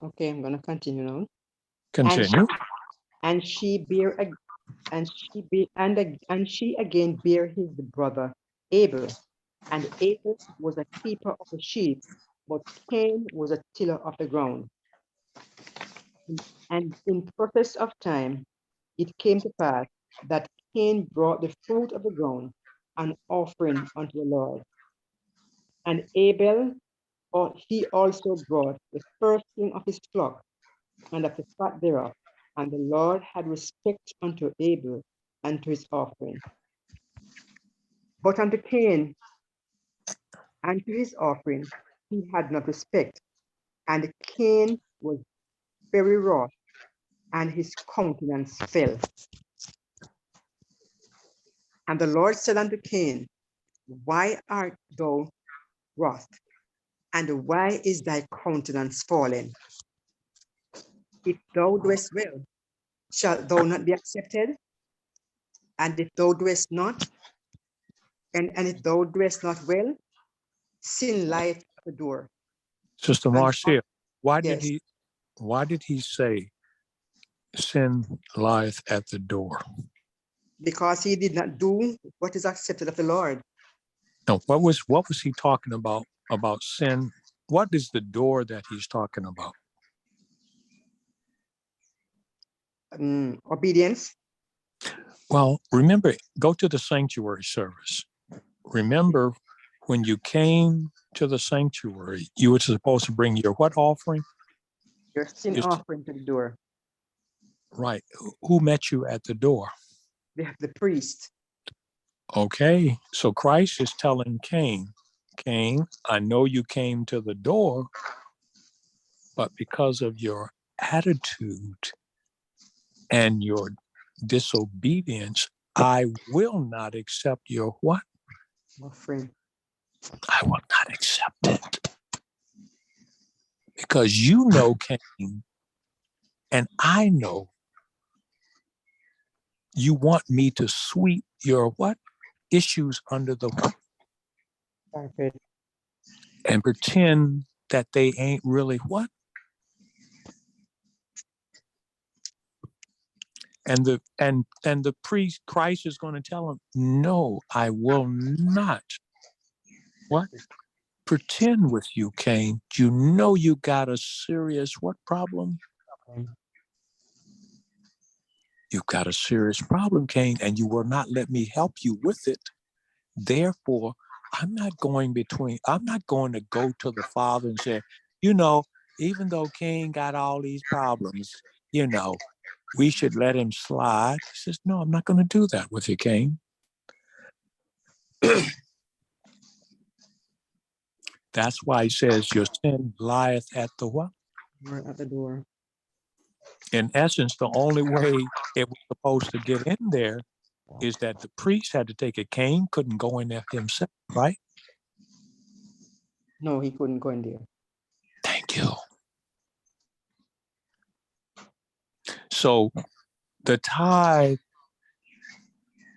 Okay, I'm gonna continue now. And she Continue. and she bear ag- and she be and she again bare his brother Abel, and Abel was a keeper of the sheep, but Cain was a tiller of the ground. And in process of time, it came to pass that Cain brought the fruit of the ground, an offering unto the Lord. And Abel, he also brought the firstling of his flock and of the fat thereof. And the Lord had respect unto Abel and to his offering. But unto Cain and to his offering he had not respect. And Cain was very wroth, and his countenance fell. And the Lord said unto Cain, why art thou wroth? And why is thy countenance fallen? If thou doest well, shalt thou not be accepted? And if thou doest not, and if thou doest not well, sin lieth at the door. Sister And Marcia, why did yes, he say sin lieth at the door? because he did not do what is accepted of the Lord. Now, what was he talking about sin? What is the door that he's talking about? Obedience. Well, remember, go to the sanctuary service. Remember, when you came to the sanctuary, you were supposed to bring your what offering? Your sin Your, offering to the door. right. Who met you at the door? The priest. Okay. So Christ is telling Cain, I know you came to the door, but because of your attitude and your disobedience, I will not accept your what? Offering. I will not accept it. Because you know, Cain, and I know you want me to sweep your what? Issues under the what? Carpet. And pretend that they ain't really what? And the priest, Christ is going to tell him, no, I will not. What? Pretend with you, Cain. You know you got a serious what problem? You've got a serious problem, Cain, and you will not let me help you with it. Therefore, I'm not going to go to the Father and say, even though Cain got all these problems, we should let him slide. He says, no, I'm not going to do that with you, Cain. That's why he says your sin lieth at the what? At the door. In essence, the only way it was supposed to get in there is that the priest had to take it. Cain couldn't go in there himself, right? No, he couldn't go in there. Thank you. So the tithe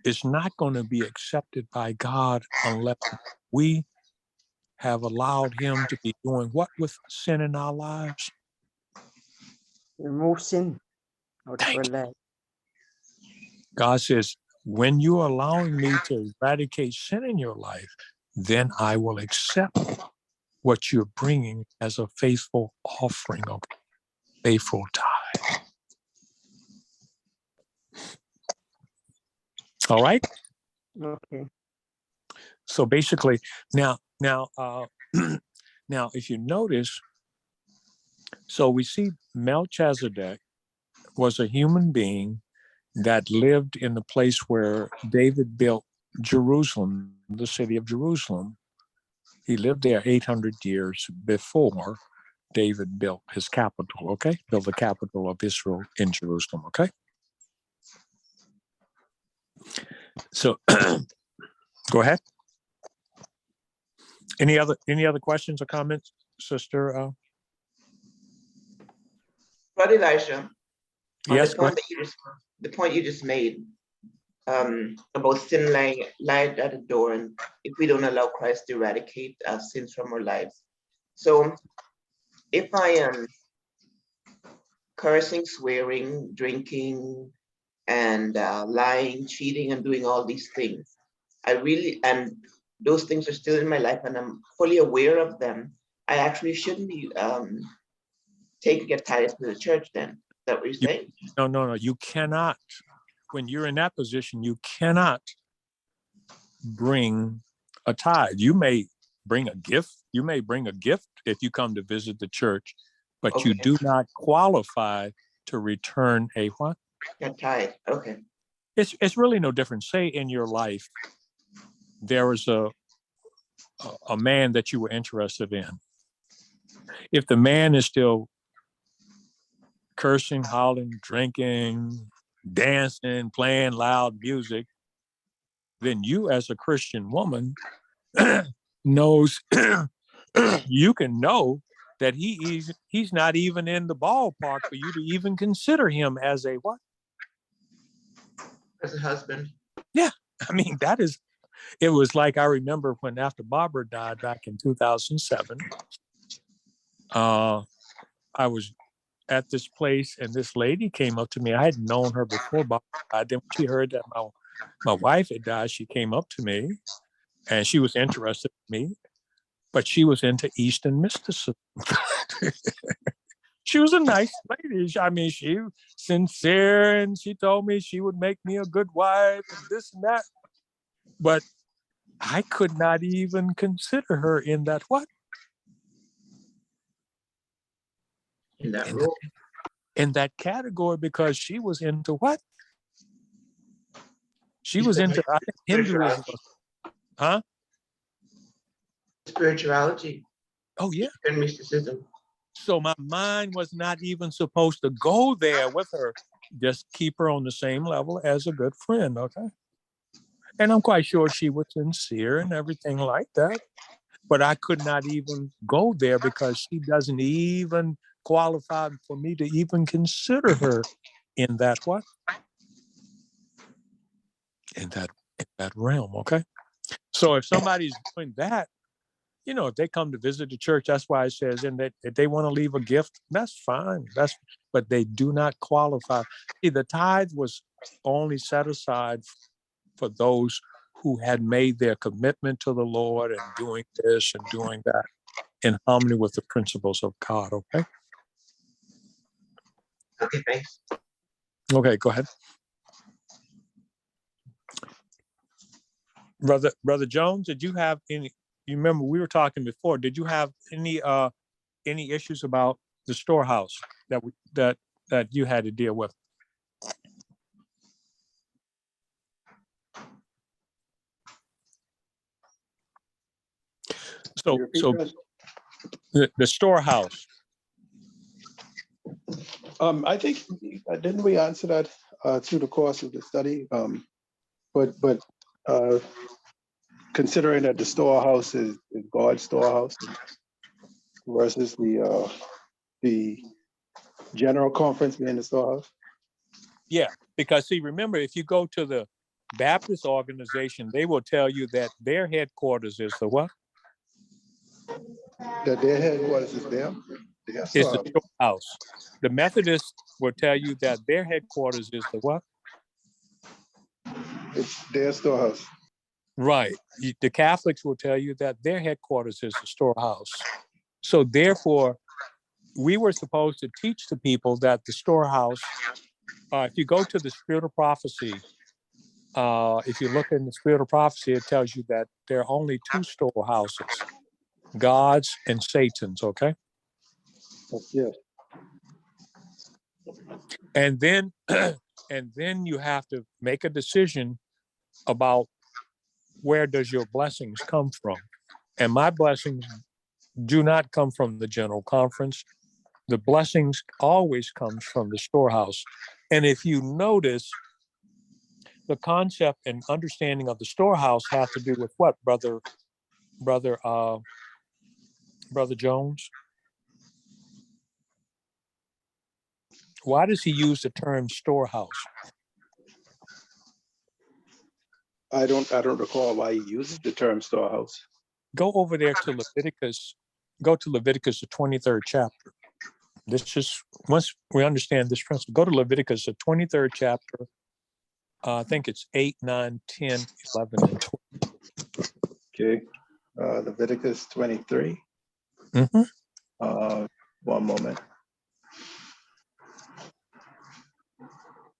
is not going to be accepted by God unless we have allowed him to be doing what with sin in our lives? Remove sin out of our life. God says, when you're allowing me to eradicate sin in your life, then I will accept what you're bringing as a faithful offering of faithful tithe. All right. Okay. So basically, now, now, if you notice, so we see Melchizedek was a human being that lived in the place where David built Jerusalem, the city of Jerusalem. He lived there 800 years before David built his capital, okay? Built the capital of Israel in Jerusalem, okay? So go ahead. Any other questions or comments, Sister? Brother Elijah, on Yes, go ahead. the point you just made about sin lying at the door, and if we don't allow Christ to eradicate our sins from our lives. So if I am cursing, swearing, drinking, and lying, cheating, and doing all these things. And those things are still in my life, and I'm fully aware of them. I actually shouldn't be taking a tithe to the church then. Is that what you're You, saying? no. You cannot. When you're in that position, you cannot bring a tithe. You may bring a gift. You may bring a gift if you come to visit the church, but Okay. you do not qualify to return a what? A tithe. Okay. It's really no different. Say in your life there was a man that you were interested in. If the man is still cursing, hollering, drinking, dancing, playing loud music, then you as a Christian woman knows you can know that he's not even in the ballpark for you to even consider him as a what? As a husband. Yeah. I mean, it was like I remember when after Barbara died back in 2007, I was at this place and this lady came up to me. I hadn't known her before Barbara died. Then when she heard that my wife had died, she came up to me and she was interested in me, but she was into Eastern mysticism. She was a nice lady. I mean, she was sincere and she told me she would make me a good wife and this and that. But I could not even consider her in that what? In that role. In that category because she was into what? She You was said into I think Hinduism. Huh? Spirituality. Oh yeah. And mysticism. So my mind was not even supposed to go there with her. Just keep her on the same level as a good friend, okay? And I'm quite sure she was sincere and everything like that. But I could not even go there because she doesn't even qualify for me to even consider her in that what? In that realm, okay? So if somebody's doing that, if they come to visit the church, that's why it says, and that if they want to leave a gift, that's fine. But they do not qualify. See, the tithe was only set aside for those who had made their commitment to the Lord and doing this and doing that in harmony with the principles of God. Okay. Okay, thanks. Okay, go ahead. Brother Jones, did you have any? You remember we were talking before. Did you have any issues about the storehouse that you had to deal with? So the storehouse. I think didn't we answer that through the course of the study? But considering that the storehouse is God's storehouse versus the general conference being the storehouse. Yeah, because see, remember, if you go to the Baptist organization, they will tell you that their headquarters is the what? That their headquarters is there. Is the storehouse. The Methodists will tell you that their headquarters is the what? It's their storehouse. Right. The Catholics will tell you that their headquarters is the storehouse. So therefore, we were supposed to teach the people that the storehouse, if you go to the Spirit of Prophecy, if you look in the Spirit of Prophecy, it tells you that there are only two storehouses, God's and Satan's, okay? Yes. And then and then you have to make a decision about where does your blessings come from. And my blessings do not come from the general conference. The blessings always comes from the storehouse. And if you notice, the concept and understanding of the storehouse have to do with what, brother Jones? Why does he use the term storehouse? I don't recall why he uses the term storehouse. Go over there to Leviticus. Go to Leviticus, the 23rd chapter. This is, once we understand this principle, go to Leviticus, the 23rd chapter. I think it's 8, 9, 10, 11, and 12. Okay. Leviticus 23. Mm-hmm. One moment.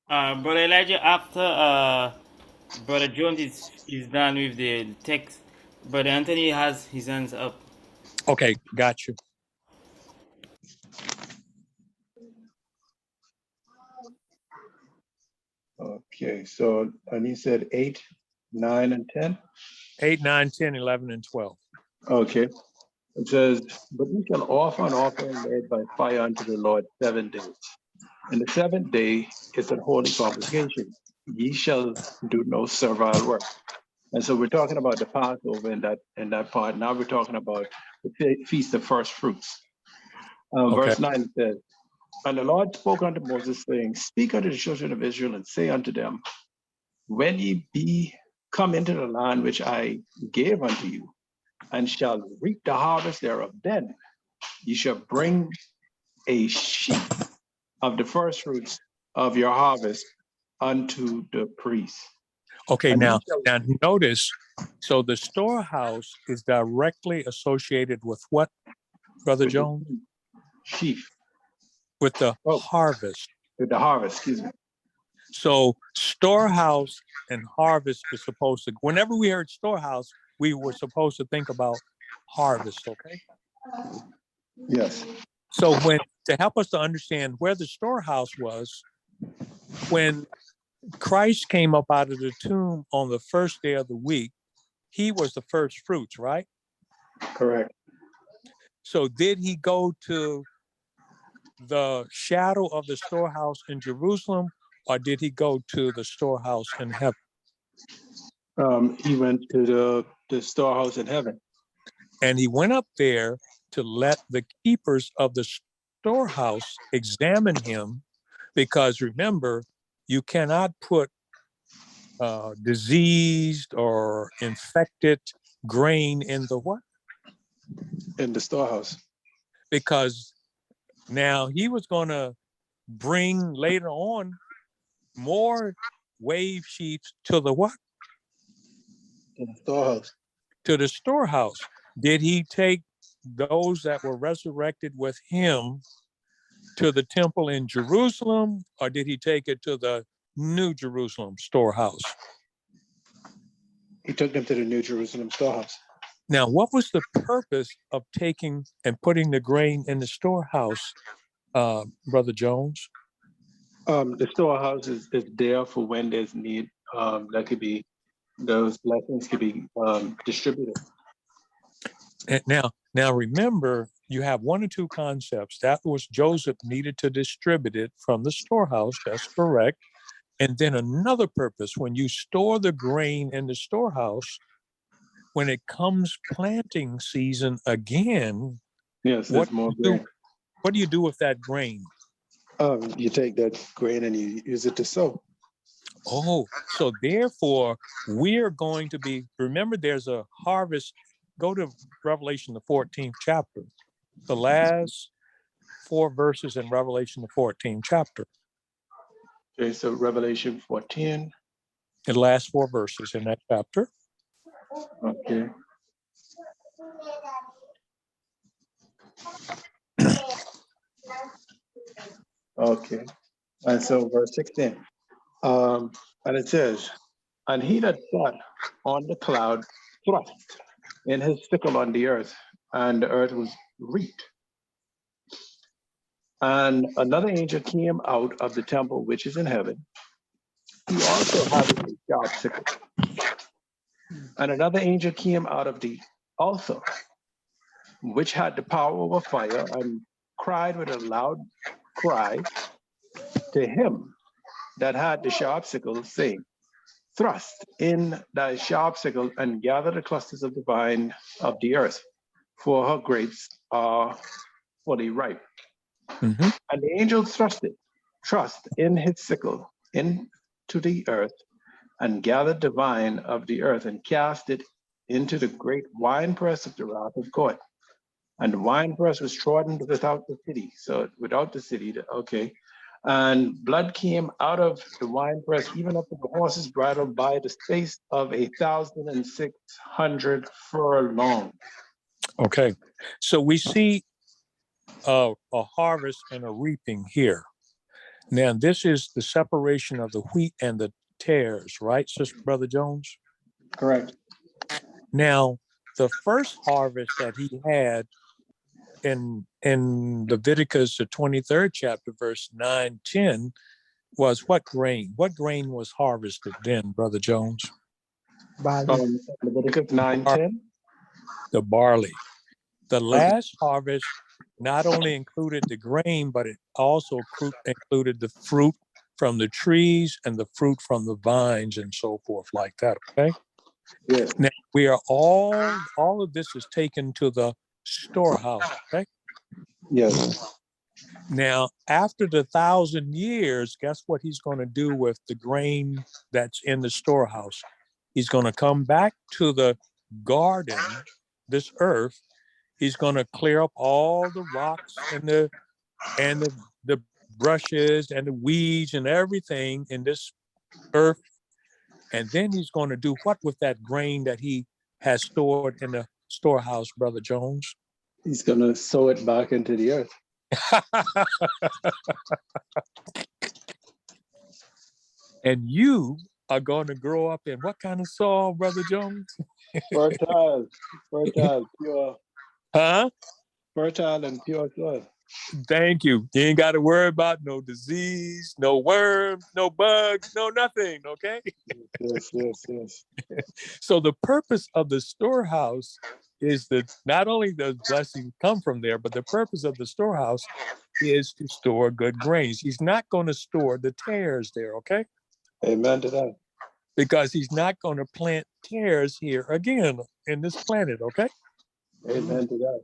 Brother Elijah, after Brother Jones is done with the text, Brother Anthony has his hands up. Okay, got you. Okay. So, and you said 8, 9, and 10? 8, 9, 10, 11, and 12. Okay. It says, but you shall offer an offering made by fire unto the Lord 7 days. And the seventh day is a holy convocation. Ye shall do no servile work. And so we're talking about the Passover in that part. Now we're talking about the feast of first fruits. Okay. Verse 9 says, and the Lord spoke unto Moses, saying, speak unto the children of Israel and say unto them, when ye be come into the land which I gave unto you, and shall reap the harvest thereof, then ye shall bring a sheaf of the first fruits of your harvest unto the priest. Okay, And now notice, so the storehouse is directly associated with what, Brother with the Jones? sheaf. With the Oh, harvest. with the harvest, excuse me. So storehouse and harvest is supposed to, whenever we heard storehouse, we were supposed to think about harvest, okay? Yes. So to help us to understand where the storehouse was, when Christ came up out of the tomb on the first day of the week, he was the first fruits, right? Correct. So did he go to the shadow of the storehouse in Jerusalem, or did he go to the storehouse in heaven? He went to the storehouse in heaven. And he went up there to let the keepers of the storehouse examine him, because remember, you cannot put diseased or infected grain in the what? In the storehouse. Because now he was going to bring later on more wave sheets to the what? In the storehouse. To the storehouse. Did he take those that were resurrected with him to the temple in Jerusalem, or did he take it to the New Jerusalem storehouse? He took them to the New Jerusalem storehouse. Now, what was the purpose of taking and putting the grain in the storehouse, Brother Jones? The storehouse is there for when there's need. That could be, those blessings could be distributed. And now remember, you have one or two concepts. That was Joseph needed to distribute it from the storehouse. That's correct. And then another purpose, when you store the grain in the storehouse, when it comes planting season again, Yes, there's more grain. What do you do with that grain? You take that grain and you use it to sow. Oh, so therefore we're going to be, remember there's a harvest. Go to Revelation, the 14th chapter, the last 4 verses in Revelation, the 14th chapter. Okay, so Revelation 14. The last 4 verses in that chapter. Okay. Okay. And so verse 16. And it says, and he that sat on the cloud thrust in his sickle on the earth, and the earth was reaped. And another angel came out of the temple which is in heaven. He also had a sharp sickle. And another angel came out of the also, which had the power over fire, and cried with a loud cry to him that had the sharp sickle, saying, thrust in thy sharp sickle and gather the clusters of the vine of the earth, for her grapes are fully ripe. Mm-hmm. And the angel thrust in his sickle into the earth, and gathered the vine of the earth, and cast it into the great winepress of the wrath of God. and the winepress was trodden without the city. So without the city, okay. And blood came out of the winepress, even up to the horse's bridle, by the space of 1,600 furlongs. Okay. So we see a harvest and a reaping here. Now, this is the separation of the wheat and the tares, right, Sister Brother Jones? Correct. Now, the first harvest that he had in Leviticus, the 23rd chapter, verse 9, 10, was what grain? What grain was harvested then, Brother Jones? Barley. Leviticus 9:10. The barley. The last harvest not only included the grain, but it also included the fruit from the trees and the fruit from the vines and so forth like that, okay? Yes. Now, we are all of this is taken to the storehouse, okay? Yes. Now, after the 1,000 years, guess what he's going to do with the grain that's in the storehouse? He's going to come back to the garden, this earth. He's going to clear up all the rocks and the brushes and the weeds and everything in this earth. And then he's going to do what with that grain that he has stored in the storehouse, Brother Jones? He's going to sow it back into the earth. And you are going to grow up in what kind of soil, Brother Jones? Fertile, pure, Huh? fertile and pure soil. Thank you. You ain't got to worry about no disease, no worms, no bugs, no nothing, okay? Yes. So the purpose of the storehouse is that not only does blessing come from there, but the purpose of the storehouse is to store good grains. He's not going to store the tares there, okay? Amen to that. Because he's not going to plant tares here again in this planet, okay? Amen to that.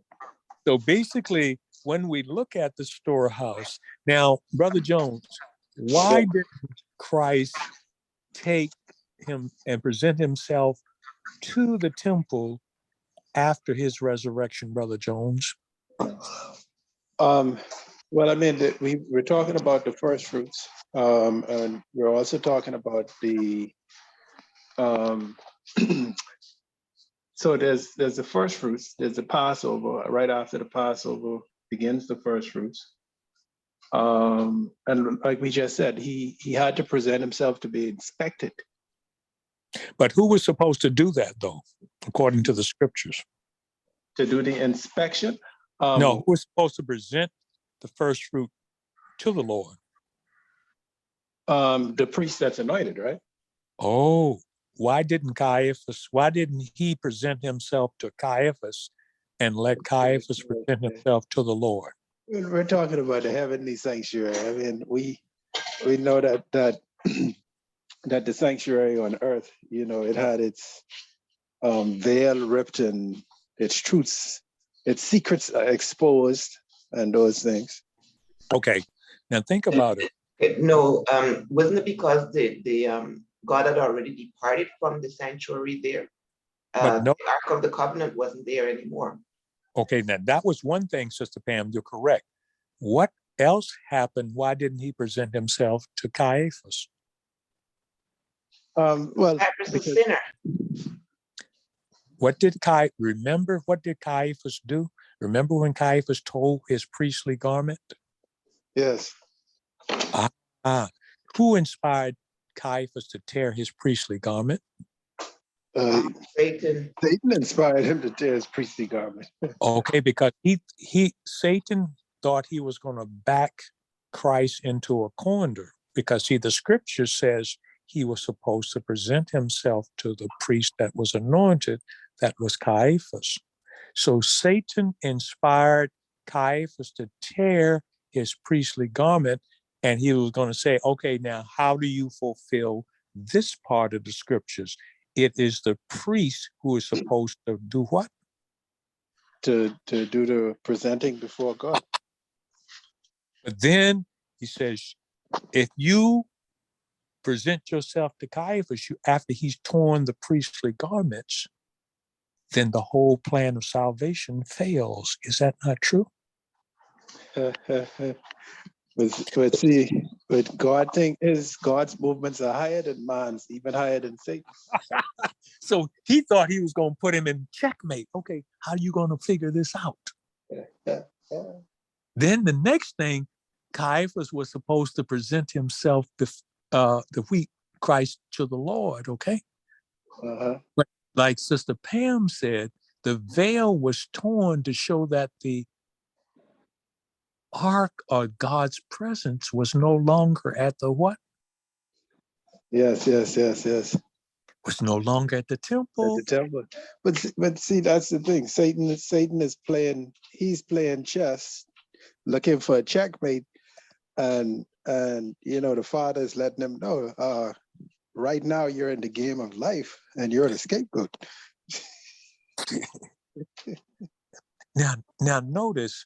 So basically, when we look at the storehouse, now, Brother Jones, why did Christ take him and present himself to the temple after his resurrection, Brother Jones? Well, I mean, we're talking about the first fruits, and we're also talking about the. So there's the first fruits. There's the Passover. Right after the Passover begins the first fruits. And like we just said, he had to present himself to be inspected. But who was supposed to do that, though, according to the scriptures? To do the inspection. No, who was supposed to present the first fruit to the Lord? The priest that's anointed, right? Oh, why didn't he present himself to Caiaphas and let Caiaphas present himself to the Lord? We're talking about the heavenly sanctuary. I mean, we know that that the sanctuary on earth, it had its veil ripped and its truths, its secrets exposed, and those things. Okay, now think about it. No, wasn't it because the God had already departed from the sanctuary there? But no. The Ark of the Covenant wasn't there anymore. Okay, now that was one thing, Sister Pam, you're correct. What else happened? Why didn't he present himself to Caiaphas? Well, Caiaphas a sinner. What did Caiaphas do? Remember when Caiaphas tore his priestly garment? Yes. Who inspired Caiaphas to tear his priestly garment? Satan. Satan inspired him to tear his priestly garment. Okay, because Satan thought he was going to back Christ into a corner, because see, the scripture says he was supposed to present himself to the priest that was anointed, that was Caiaphas. So Satan inspired Caiaphas to tear his priestly garment, and he was going to say, okay, now how do you fulfill this part of the scriptures? It is the priest who is supposed to do what? To do the presenting before God. But then he says, if you present yourself to Caiaphas, after he's torn the priestly garments, then the whole plan of salvation fails. Is that not true? But see, but God think God's movements are higher than man's, even higher than Satan. So he thought he was going to put him in checkmate. Okay, how are you going to figure this out? Then the next thing, Caiaphas was supposed to present himself the week Christ to the Lord, okay? But like Sister Pam said, the veil was torn to show that the ark of God's presence was no longer at the what? Yes. Was no longer at the At temple. the temple. But see, that's the thing. Satan is playing, he's playing chess, looking for a checkmate, and the father is letting him know, right now you're in the game of life and you're the scapegoat. Now notice,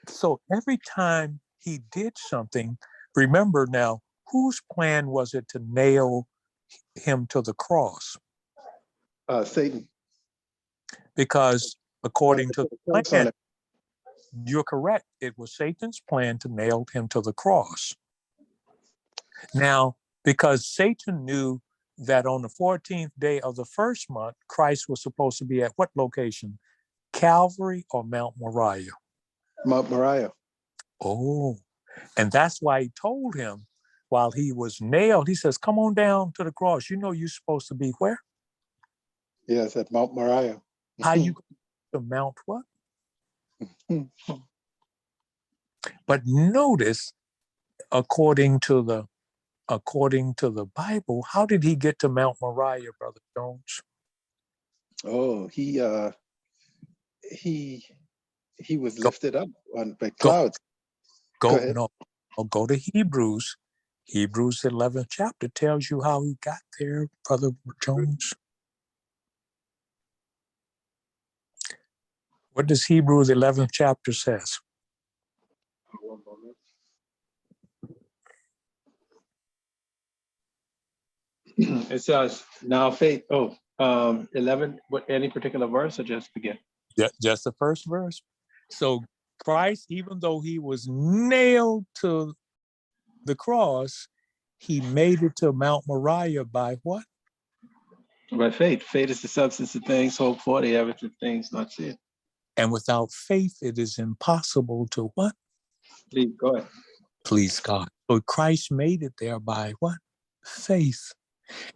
so every time he did something, remember now, whose plan was it to nail him to the cross? Satan. Because according to the Curse on plan, it. you're correct. It was Satan's plan to nail him to the cross. Now, because Satan knew that on the 14th day of the first month, Christ was supposed to be at what location? Calvary or Mount Moriah? Mount Moriah. Oh, and that's why he told him while he was nailed, he says, come on down to the cross. You know you're supposed to be where? Yes, at Mount Moriah. How you going to Mount what? But notice, according to the Bible, how did he get to Mount Moriah, Brother Jones? Oh, he was Go, lifted up by go, clouds. Go go, ahead. no, go to Hebrews. Hebrews 11th chapter tells you how he got there, Brother Jones. What does Hebrews 11th chapter says? One moment. It says now faith. 11. What, any particular verse or just begin? Just the first verse. So Christ, even though he was nailed to the cross, he made it to Mount Moriah by what? By faith. Faith is the substance of things hoped for, the evidence of things not seen. And without faith, it is impossible to what? Please go ahead. Please God. So Christ made it there by what? Faith.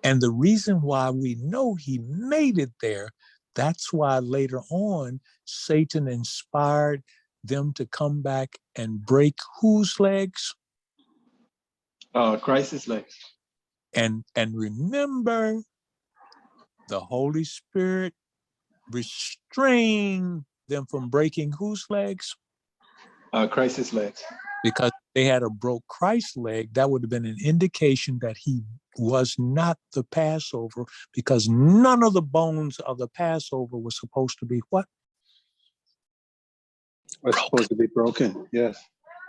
And the reason why we know he made it there, that's why later on, Satan inspired them to come back and break whose legs? Christ's legs. And remember, the Holy Spirit restrained them from breaking whose legs? Christ's legs. Because they had a broke Christ's leg, that would have been an indication that he was not the Passover, because none of the bones of the Passover was supposed to be what? Was supposed to be broken. Yes.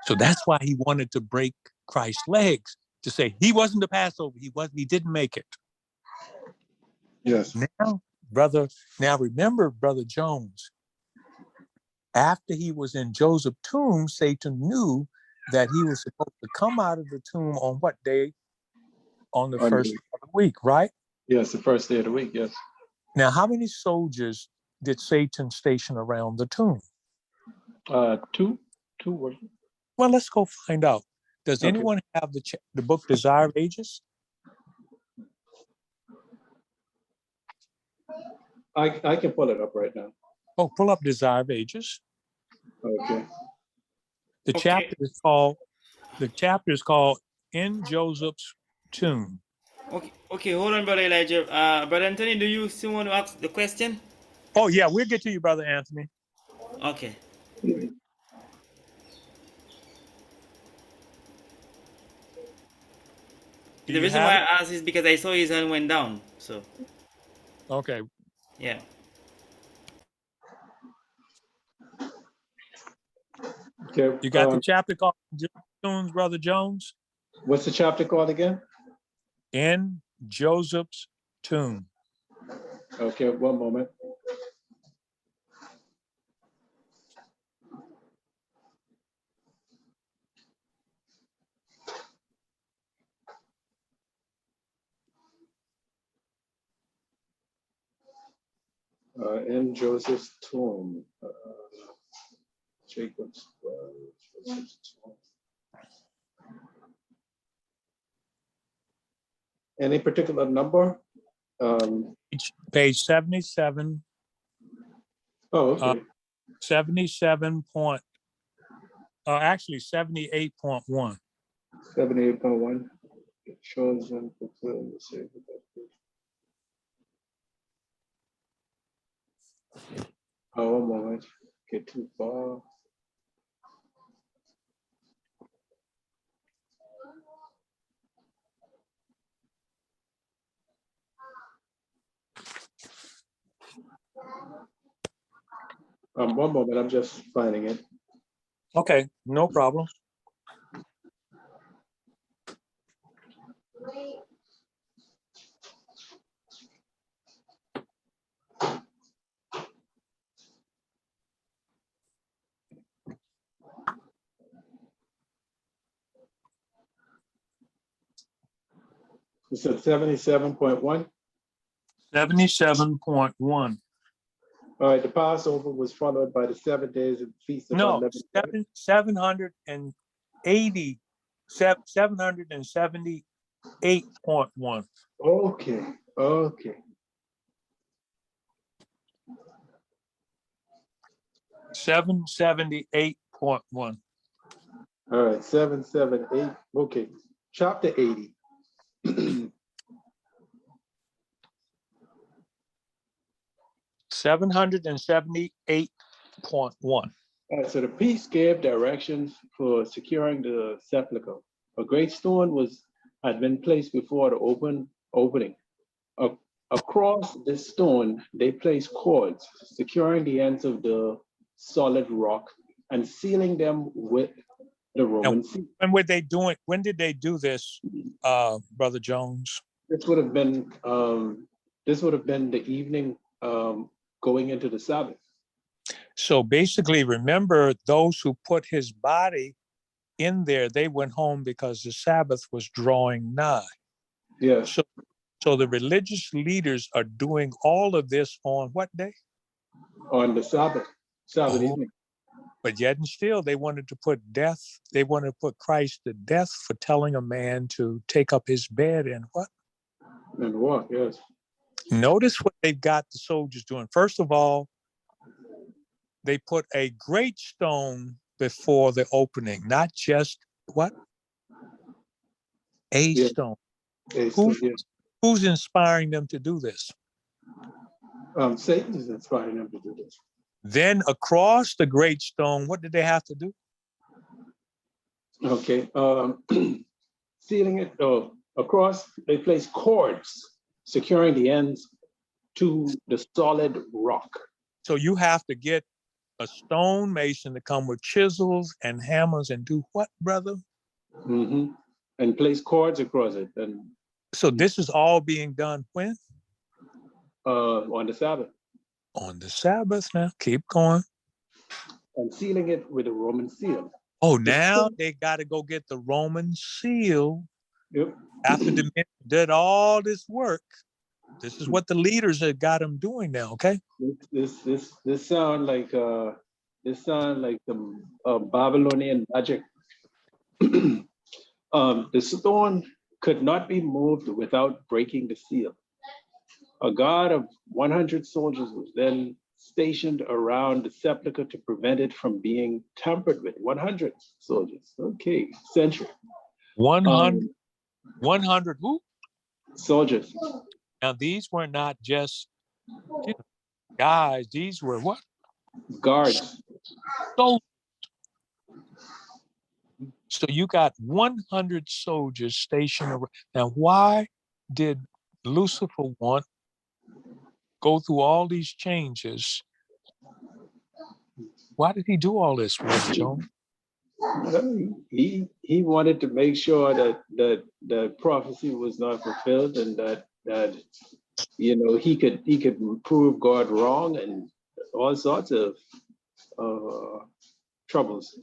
So that's why he wanted to break Christ's legs, to say he wasn't the Passover. He didn't make it. Yes. Now remember, Brother Jones, after he was in Joseph's tomb, Satan knew that he was supposed to come out of the tomb on what day? On the first of the week, right? Yes, the first day of the week, yes. Now, how many soldiers did Satan station around the tomb? Two. Were. Well, let's go find out. Does Okay. anyone have the book Desire of Ages? I can pull it up right now. Oh, pull up Desire of Ages. Okay. The chapter is called In Joseph's Tomb. Okay, hold on, Brother Elijah. Brother Anthony, do you still want to ask the question? Oh, yeah, we'll get to you, Brother Anthony. Okay. Do The you reason have why it? I asked is because I saw his hand went down. So, Okay. yeah. Okay. You got the chapter called Joseph's, Brother Jones? What's the chapter called again? In Joseph's Tomb. Okay, one moment. In Joseph's tomb. Jacob's Joseph's tomb. Any particular number? Page 77, Okay. 77 point, actually 78.1. 78.1. Chosen, fulfilled, saved. Oh, one moment. Get too far. One moment. I'm just finding it. Okay, no problem. You said 77.1. 77.1. All right. The Passover was followed by the 7 days of the Feast of No, Unleavened Bread. 780, 778.1. Okay. Okay. 778.1. All right. 778. Okay. Chapter 80. 778.1. All right, so the priest gave directions for securing the sepulchre. A great stone had been placed before the opening. Across this stone, they placed cords, securing the ends of the solid rock and sealing them with the Roman seal. When did they do this, Brother Jones? This would have been the evening going into the Sabbath. So basically, remember, those who put his body in there, they went home because the Sabbath was drawing nigh. Yes. So the religious leaders are doing all of this on what day? On the Sabbath evening. But yet and still, they wanted to put Christ to death for telling a man to take up his bed and what? And what? Yes. Notice what they've got the soldiers doing. First of all, they put a great stone before the opening, not just what? A stone. Who's inspiring them to do this? Satan is inspiring them to do this. Then across the great stone, what did they have to do? Okay. Sealing it across, they place cords, securing the ends to the solid rock. So you have to get a stone mason to come with chisels and hammers and do what, brother? Mm-hmm. And place cords across it. And so this is all being done when? On the Sabbath. On the Sabbath. Now, keep going. And sealing it with a Roman seal. Oh, now they got to go get the Roman seal. Yep. After the men did all this work. This is what the leaders have got them doing now. Okay. This sound like the Babylonian magic. The stone could not be moved without breaking the seal. A guard of 100 soldiers was then stationed around the sepulchre to prevent it from being tampered with. 100 soldiers. Okay, century. 100 who? Soldiers. Now, these were not just guys. These were what? Guards. So you got 100 soldiers stationed around. Now, why did Lucifer go through all these changes? Why did he do all this, Brother Jones? He wanted to make sure that the prophecy was not fulfilled, and that he could prove God wrong and all sorts of troubles.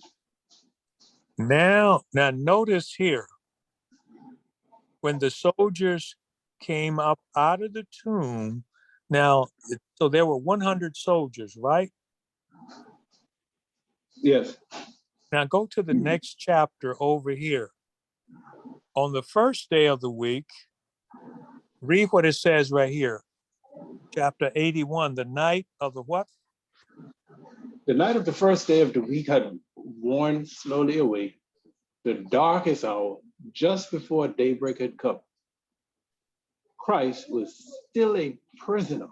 Now notice here, when the soldiers came up out of the tomb, now So there were 100 soldiers, right? Yes. Now go to the next chapter over here. On the first day of the week, read what it says right here. Chapter 81, the night of the what? The night of the first day of the week had worn slowly away. The darkest hour, just before daybreak had come. Christ was still a prisoner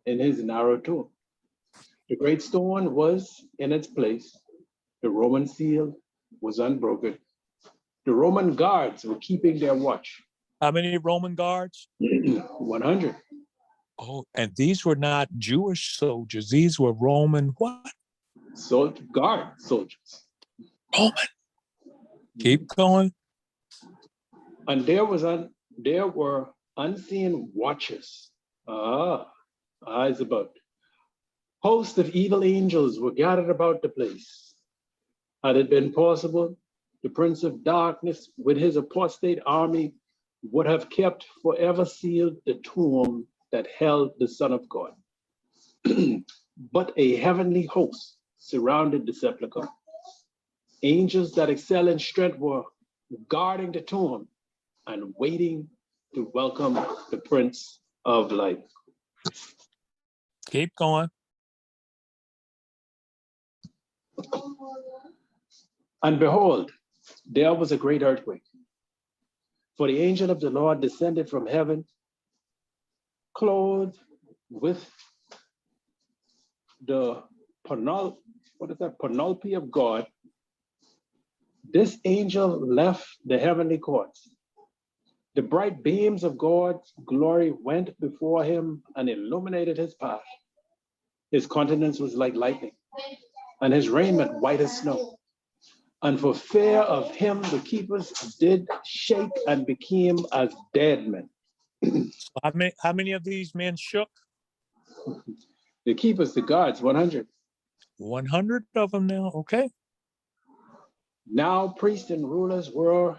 in his narrow tomb. The great stone was in its place. The Roman seal was unbroken. The Roman guards were keeping their watch. How many Roman guards? 100. Oh, and these were not Jewish soldiers. These were Roman what? Guard soldiers. Roman. Keep going. And there were unseen watchers. Eyes about. Hosts of evil angels were gathered about the place. Had it been possible, the Prince of Darkness with his apostate army would have kept forever sealed the tomb that held the Son of God. But a heavenly host surrounded the sepulchre. Angels that excel in strength were guarding the tomb and waiting to welcome the Prince of Life. Keep going. And behold, there was a great earthquake. For the angel of the Lord descended from heaven, clothed with the panoply of God. This angel left the heavenly courts. The bright beams of God's glory went before him and illuminated his path. His countenance was like lightning, and his raiment white as snow. And for fear of him, the keepers did shake and became as dead men. How many of these men shook? The keepers, the guards, 100. 100 of them now. Okay. Now priests and rulers were,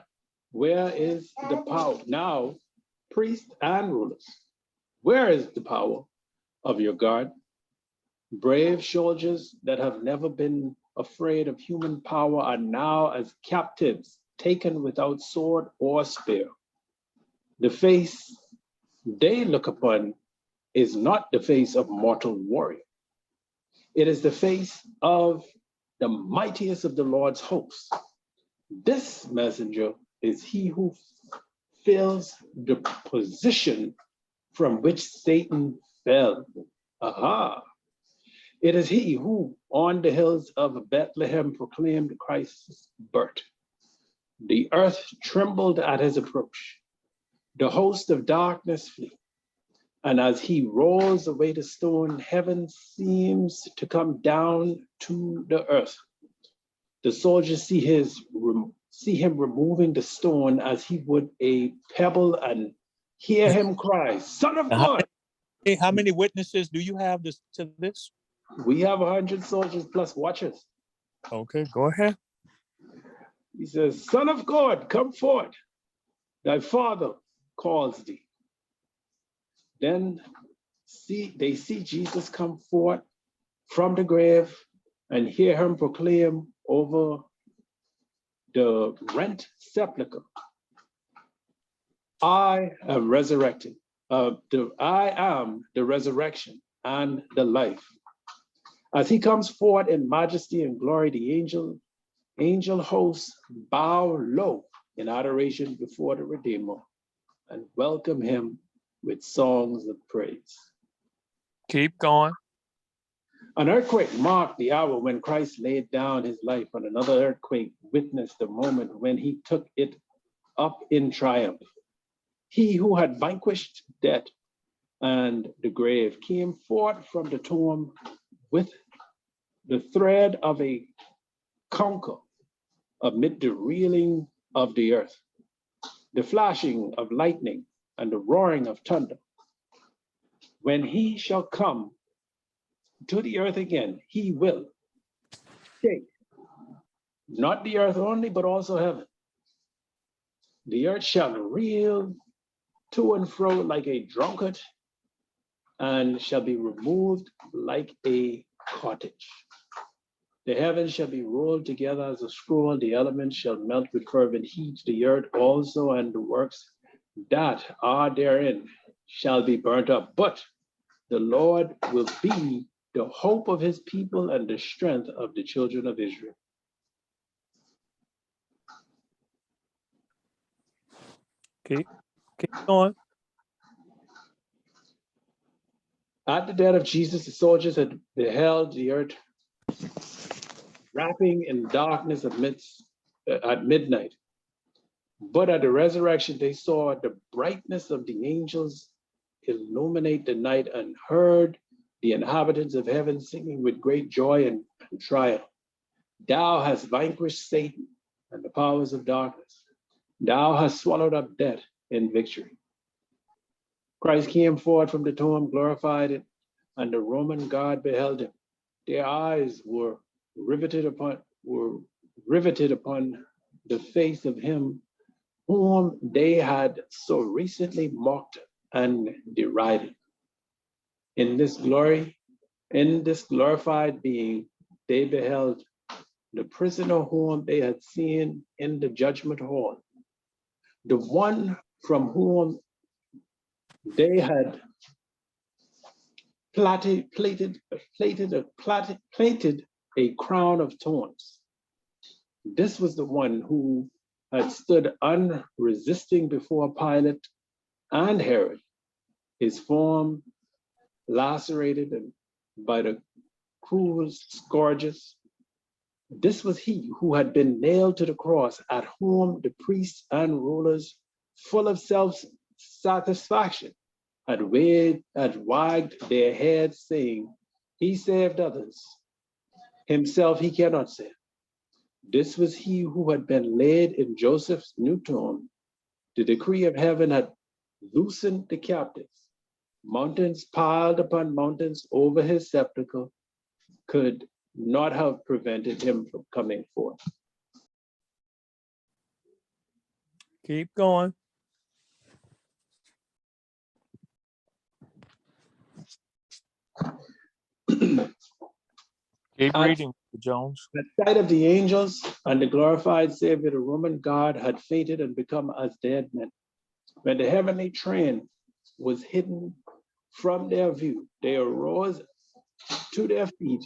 where is the power? Now priests and rulers, where is the power of your God? Brave soldiers that have never been afraid of human power are now as captives, taken without sword or spear. The face they look upon is not the face of mortal warrior. It is the face of the mightiest of the Lord's hosts. This messenger is he who fills the position from which Satan fell. Aha! It is he who on the hills of Bethlehem proclaimed Christ's birth. The earth trembled at his approach. The host of darkness flee. And as he rolls away the stone, heaven seems to come down to the earth. The soldiers see him removing the stone as he would a pebble and hear him cry, Son of God. How many witnesses do you have to this? We have 100 soldiers plus watchers. Okay, go ahead. He says, Son of God, come forth. Thy father calls thee. Then they see Jesus come forth from the grave and hear him proclaim over the rent sepulchre, I am resurrected. I am the resurrection and the life. As he comes forth in majesty and glory, the angel hosts bow low in adoration before the Redeemer and welcome him with songs of praise. Keep going. An earthquake marked the hour when Christ laid down his life, and another earthquake witnessed the moment when he took it up in triumph. He who had vanquished death and the grave came forth from the tomb with the thread of a conquer amid the reeling of the earth, the flashing of lightning and the roaring of thunder. When he shall come to the earth again, he will shake not the earth only, but also heaven. The earth shall reel to and fro like a drunkard, and shall be removed like a cottage. The heavens shall be rolled together as a scroll, the elements shall melt with fervent heat, the earth also and the works that are therein shall be burnt up. But the Lord will be the hope of his people and the strength of the children of Israel. Keep going. At the death of Jesus, the soldiers had beheld the earth wrapping in darkness at midnight. But at the resurrection, they saw the brightness of the angels illuminate the night and heard the inhabitants of heaven singing with great joy and triumph. Thou hast vanquished Satan and the powers of darkness. Thou hast swallowed up death in victory. Christ came forth from the tomb, glorified, and the Roman guard beheld him. Their eyes were riveted upon the face of him whom they had so recently mocked and derided. In this glorified being, they beheld the prisoner whom they had seen in the judgment hall, the one from whom they had plated a crown of thorns. This was the one who had stood unresisting before Pilate and Herod, his form lacerated by the cruel scourges. This was he who had been nailed to the cross, at whom the priests and rulers, full of self-satisfaction, had wagged their heads, saying, he saved others, himself he cannot save. This was he who had been laid in Joseph's new tomb. The decree of heaven had loosened the captives. Mountains piled upon mountains over his sepulchre could not have prevented him from coming forth. Keep going. Keep reading, Jones. At sight of the angels and the glorified Savior, the Roman guard had fainted and become as dead men. When the heavenly train was hidden from their view, they arose to their feet,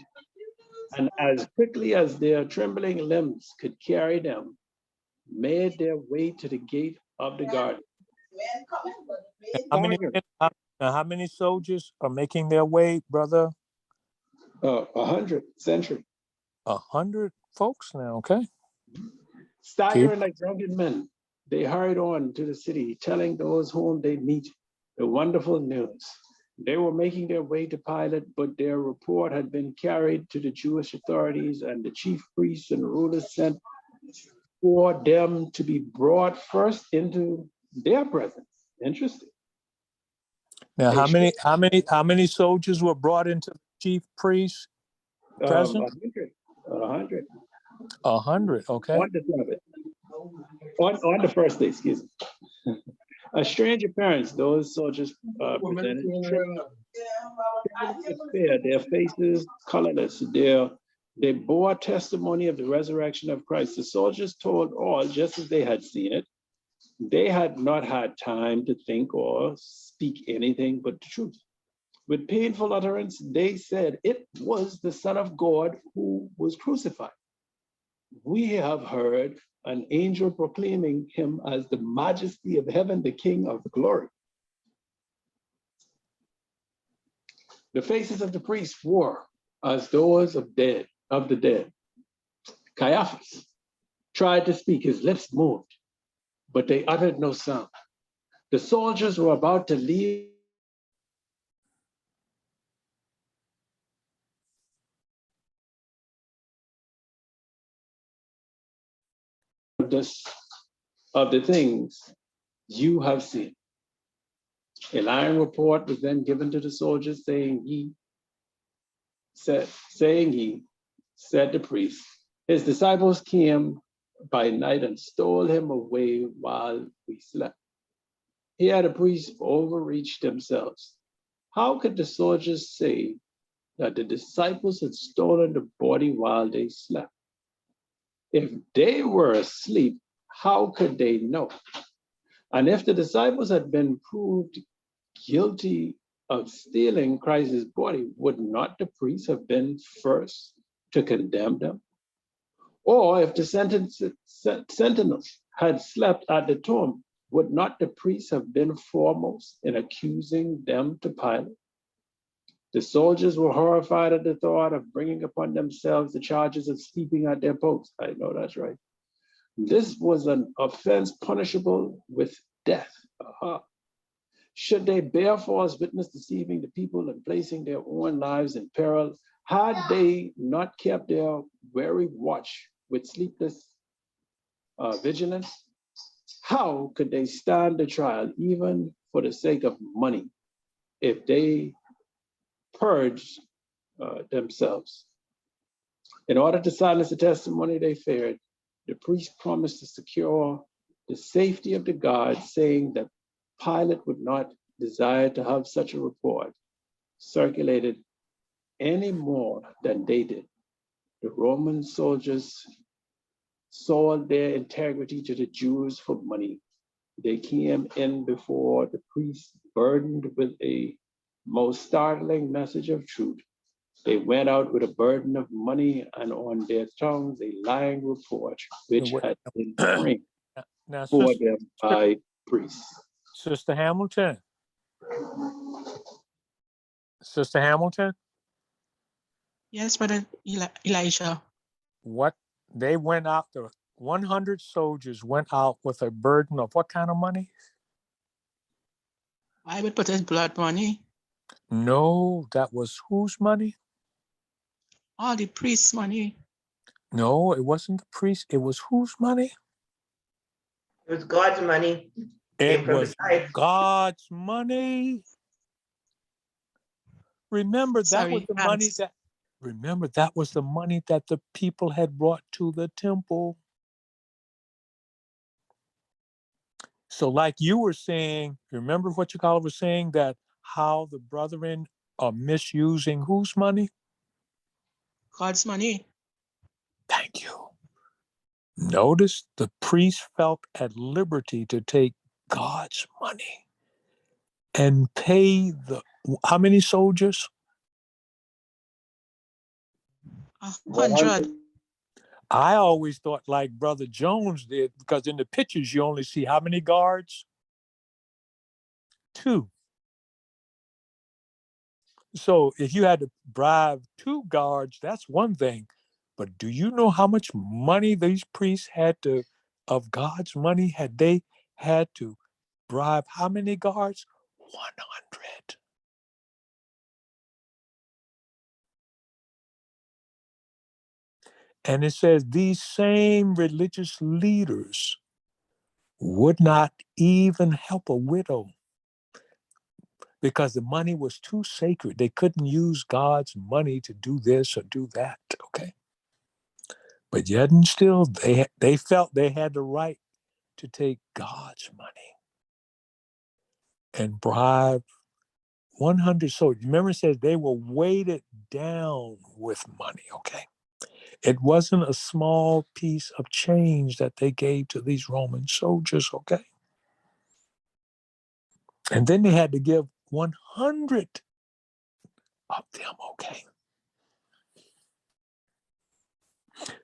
and as quickly as their trembling limbs could carry them, made their way to the gate of the garden. How many soldiers are making their way, brother? 100 century. 100 folks now, okay. Staggering like drunken men, they hurried on to the city, telling those whom they meet the wonderful news. They were making their way to Pilate, but their report had been carried to the Jewish authorities, and the chief priests and rulers sent for them to be brought first into their presence. Interesting. Now, how many soldiers were brought into the chief priest presence? 100. 100, okay. On the Sabbath. On the first day, excuse me. A strange appearance, those soldiers presented. Their faces colorless. They bore testimony of the resurrection of Christ. The soldiers told all just as they had seen it. They had not had time to think or speak anything but the truth. With painful utterance, they said, it was the Son of God who was crucified. We have heard an angel proclaiming him as the majesty of heaven, the King of glory. The faces of the priests were as those of the dead. Caiaphas tried to speak, his lips moved, but they uttered no sound. The soldiers were about to leave of the things you have seen. A lying report was then given to the soldiers, saying he said the priest, his disciples came by night and stole him away while we slept. Here the priests overreached themselves. How could the soldiers say that the disciples had stolen the body while they slept? If they were asleep, how could they know? And if the disciples had been proved guilty of stealing Christ's body, would not the priests have been first to condemn them? Or if the sentinels had slept at the tomb, would not the priests have been foremost in accusing them to Pilate? The soldiers were horrified at the thought of bringing upon themselves the charges of sleeping at their posts. I know that's right. This was an offense punishable with death. Should they bear false witness, deceiving the people and placing their own lives in peril, had they not kept their wary watch with sleepless vigilance? How could they stand the trial, even for the sake of money, if they purged themselves? In order to silence the testimony they feared, the priest promised to secure the safety of the guards, saying that Pilate would not desire to have such a report circulated any more than they did. The Roman soldiers sold their integrity to the Jews for money. They came in before the priest burdened with a most startling message of truth. They went out with a burden of money and on their tongues a lying report, which had been framed Now, for them by priests. Sister Hamilton. Sister Hamilton, Yes, Brother Elijah. what they went out, the 100 soldiers went out with a burden of what kind of money? I would put his blood money, No, that was whose money? all the priests' money. No, it wasn't the priest. It was whose money? It was God's money. It Came from was the tithe. God's money. Remember, that was Sorry, the money hands. that, remember, that was the money that the people had brought to the temple. So like you were saying, remember what you call was saying, that how the brethren are misusing whose money? God's money. Thank you. Notice the priest felt at liberty to take God's money and pay the, how many soldiers? 100. I always thought like Brother Jones did, because in the pictures you only see how many guards? 2. So if you had to bribe 2 guards, that's one thing. But do you know how much money these priests had to, of God's money, had they had to bribe how many guards? 100. And it says these same religious leaders would not even help a widow because the money was too sacred. They couldn't use God's money to do this or do that, okay? But yet and still, they felt they had the right to take God's money and bribe 100 soldiers. Remember, it says they were weighted down with money, okay? It wasn't a small piece of change that they gave to these Roman soldiers, okay? And then they had to give 100 of them, okay?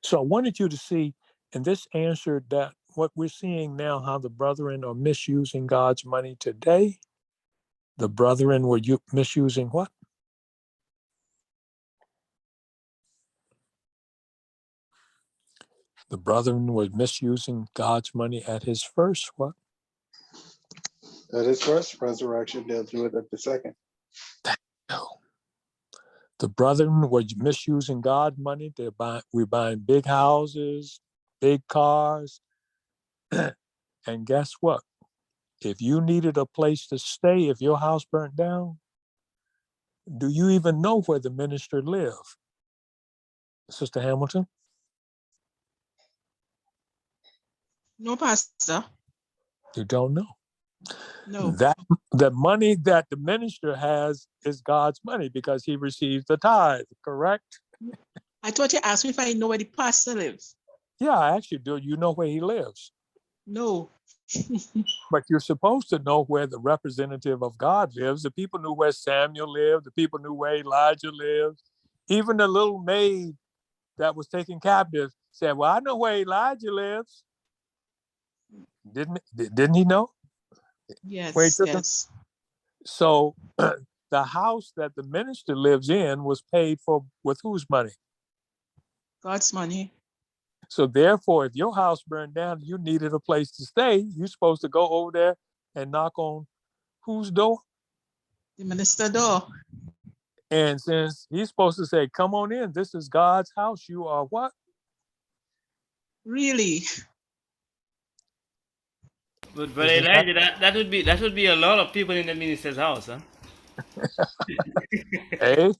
So I wanted you to see, and this answered that what we're seeing now, how the brethren are misusing God's money today. The brethren were misusing what? The brethren were misusing God's money at his first what? At his first resurrection, they'll do it at the second. No. The brethren were misusing God's money. We're buying big houses, big cars. And guess what? If you needed a place to stay, if your house burnt down, do you even know where the minister lived? Sister Hamilton? No, Pastor. You don't know. No. That the money that the minister has is God's money because he receives the tithe, correct? I thought you asked me if I know where the pastor lives. Yeah, I actually do. You know where he lives. No. But you're supposed to know where the representative of God lives. The people knew where Samuel lived. The people knew where Elijah lived. Even the little maid that was taken captive said, "Well, I know where Elijah lives." Didn't he know where he Yes, took him? yes. So the house that the minister lives in was paid for with whose money? God's money. So therefore, if your house burned down, you needed a place to stay. You're supposed to go over there and knock on whose door? The minister door. And since he's supposed to say, "Come on in, this is God's house," you are what? Really? But Brother Isn't that Elijah, that would be a lot of people in the minister's house, huh? eh?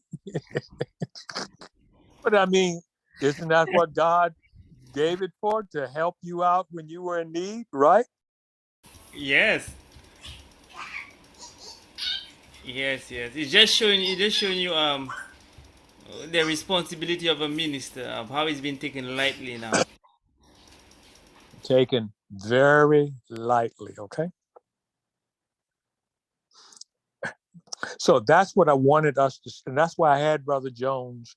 But I mean, isn't that what God gave it for, to help you out when you were in need, right? Yes. Yes, yes. It's just showing you the responsibility of a minister, of how it's been taken lightly now. Taken very lightly, okay? So that's what I wanted us to, and that's why I had Brother Jones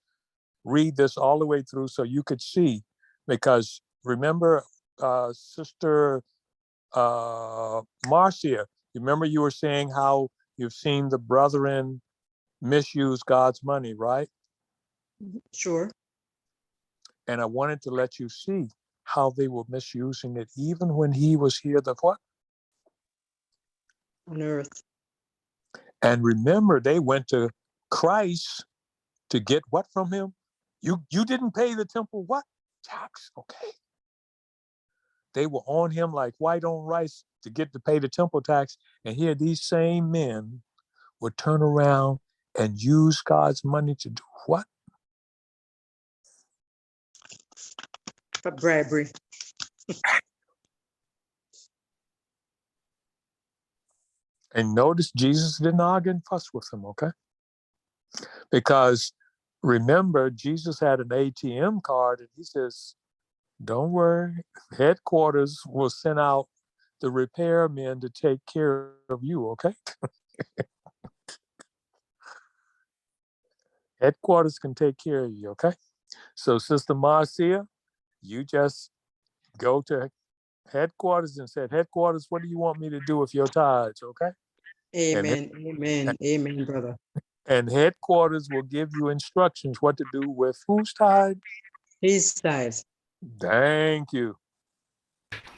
read this all the way through so you could see, because remember, Sister Marcia, remember you were saying how you've seen the brethren misuse God's money, right? Sure. And I wanted to let you see how they were misusing it, even when he was here, the what? On earth. And remember, they went to Christ to get what from him? You didn't pay the temple what? Tax, okay. They were on him like white on rice to get to pay the temple tax. And here these same men would turn around and use God's money to do what? For bribery. And notice Jesus didn't argue and fuss with them, okay? Because remember, Jesus had an ATM card and he says, don't worry, headquarters will send out the repairmen to take care of you, okay? Headquarters can take care of you, okay? So, Sister Marcia, you just go to headquarters and said, headquarters, what do you want me to do with your tithes, okay? Amen. Amen. Amen, brother. And headquarters will give you instructions what to do with whose tithe? His size. Thank you.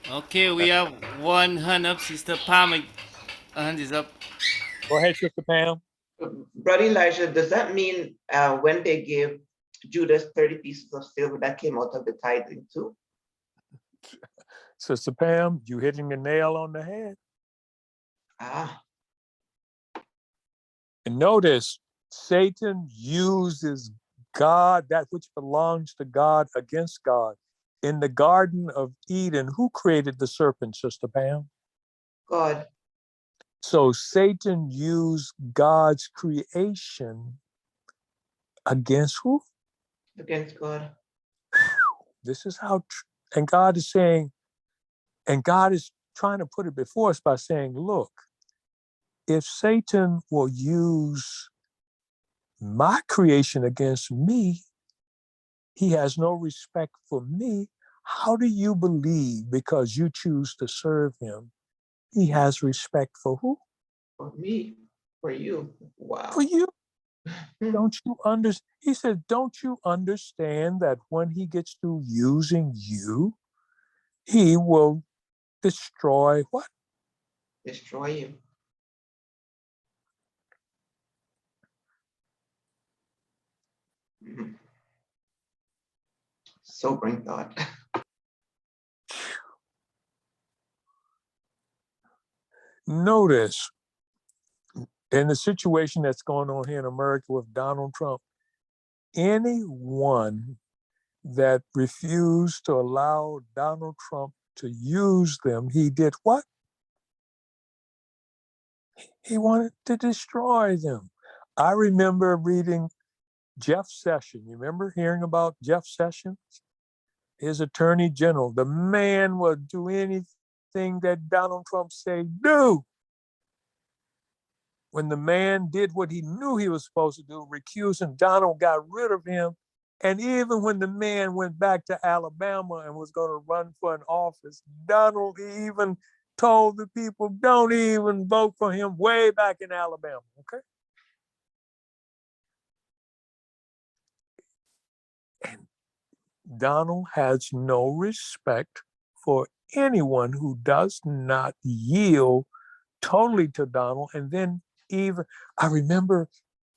Okay, we have one hand up. Sister Palmer, hand is up. Go ahead, Sister Pam. Brother Elijah, does that mean when they gave Judas 30 pieces of silver, that came out of the tithing too? Sister Pam, you hitting the nail on the head. Ah, And notice, Satan uses God, that which belongs to God, against God. In the Garden of Eden, who created the serpent, Sister Pam? God. So Satan used God's creation against who? Against God. This is how, and God is saying, and God is trying to put it before us by saying, look, if Satan will use my creation against me, he has no respect for me. How do you believe because you choose to serve him, he has respect for who? For me, for you. Wow. For you. Don't you understand? He said, don't you understand that when he gets through using you, he will destroy what? Destroy you. Mhm. Sobering thought. Notice in the situation that's going on here in America with Donald Trump, anyone that refused to allow Donald Trump to use them, he did what? He wanted to destroy them. I remember reading Jeff Sessions. You remember hearing about Jeff Sessions? His attorney general. The man would do anything that Donald Trump said do. When the man did what he knew he was supposed to do, recuse him, Donald got rid of him. And even when the man went back to Alabama and was going to run for an office, Donald even told the people, don't even vote for him way back in Alabama, okay? And Donald has no respect for anyone who does not yield totally to Donald. And then even, I remember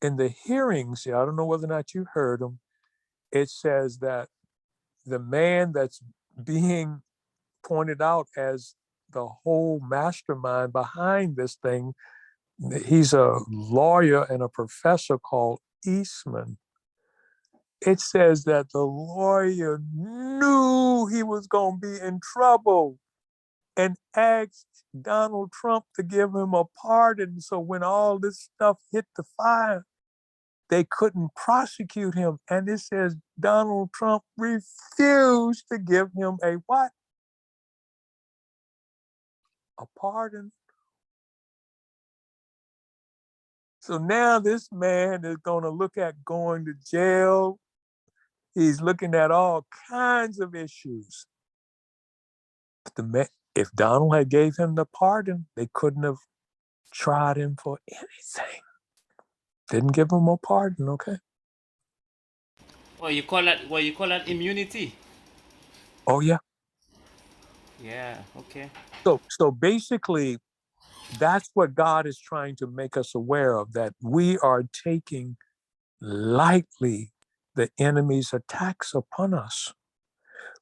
in the hearings, I don't know whether or not you heard them, it says that the man that's being pointed out as the whole mastermind behind this thing, he's a lawyer and a professor called Eastman. It says that the lawyer knew he was going to be in trouble and asked Donald Trump to give him a pardon. So when all this stuff hit the fire, they couldn't prosecute him. And it says Donald Trump refused to give him a what? A pardon. So now this man is going to look at going to jail. He's looking at all kinds of issues. But if Donald had gave him the pardon, they couldn't have tried him for anything. Didn't give him a pardon, okay? What you call that immunity? Oh yeah. Yeah, okay. So basically, that's what God is trying to make us aware of, that we are taking lightly the enemy's attacks upon us.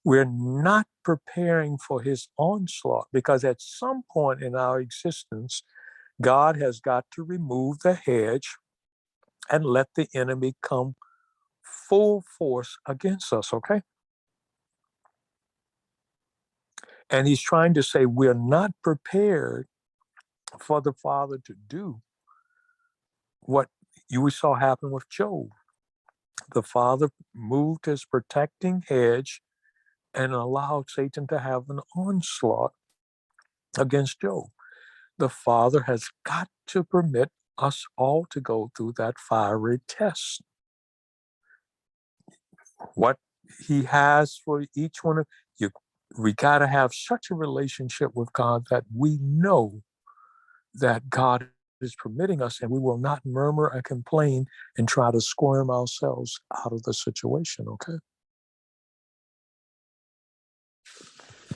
We're not preparing for his onslaught, because at some point in our existence, God has got to remove the hedge and let the enemy come full force against us, okay? And he's trying to say we're not prepared for the Father to do what you saw happen with Job. The Father moved his protecting hedge and allowed Satan to have an onslaught against Job. The Father has got to permit us all to go through that fiery test. What he has for each one of you, we got to have such a relationship with God that we know that God is permitting us, and we will not murmur and complain and try to squirm ourselves out of the situation, okay?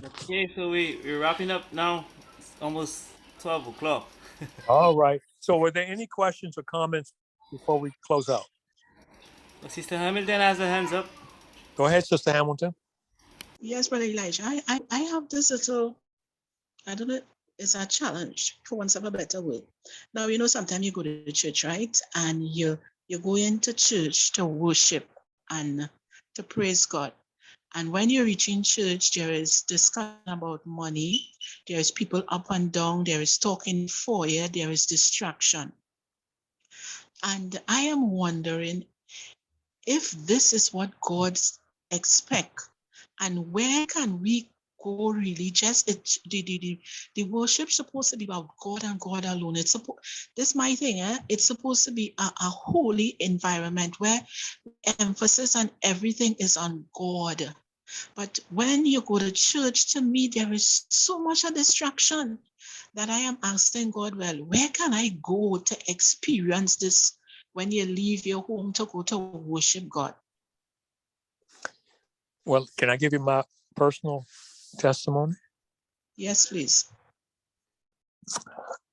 Okay, so we're wrapping up now. It's almost 12 o'clock. All right. So were there any questions or comments before we close out? Sister Hamilton has her hands up. Go ahead, Sister Hamilton. Yes, Brother Elijah. I have this little, I don't know, it's a challenge, for want of a better word. Now, sometimes you go to church, right? And you go into church to worship and to praise God. And when you reach in church, there is discussion about money. There is people up and down. There is talking for you. There is distraction. And I am wondering if this is what God expects, and where can we go really? Just the worship supposed to be about God and God alone. This is my thing. It's supposed to be a holy environment where emphasis on everything is on God. But when you go to church, to me, there is so much a distraction that I am asking God, well, where can I go to experience this when you leave your home to go to worship God? Well, can I give you my personal testimony? Yes, please.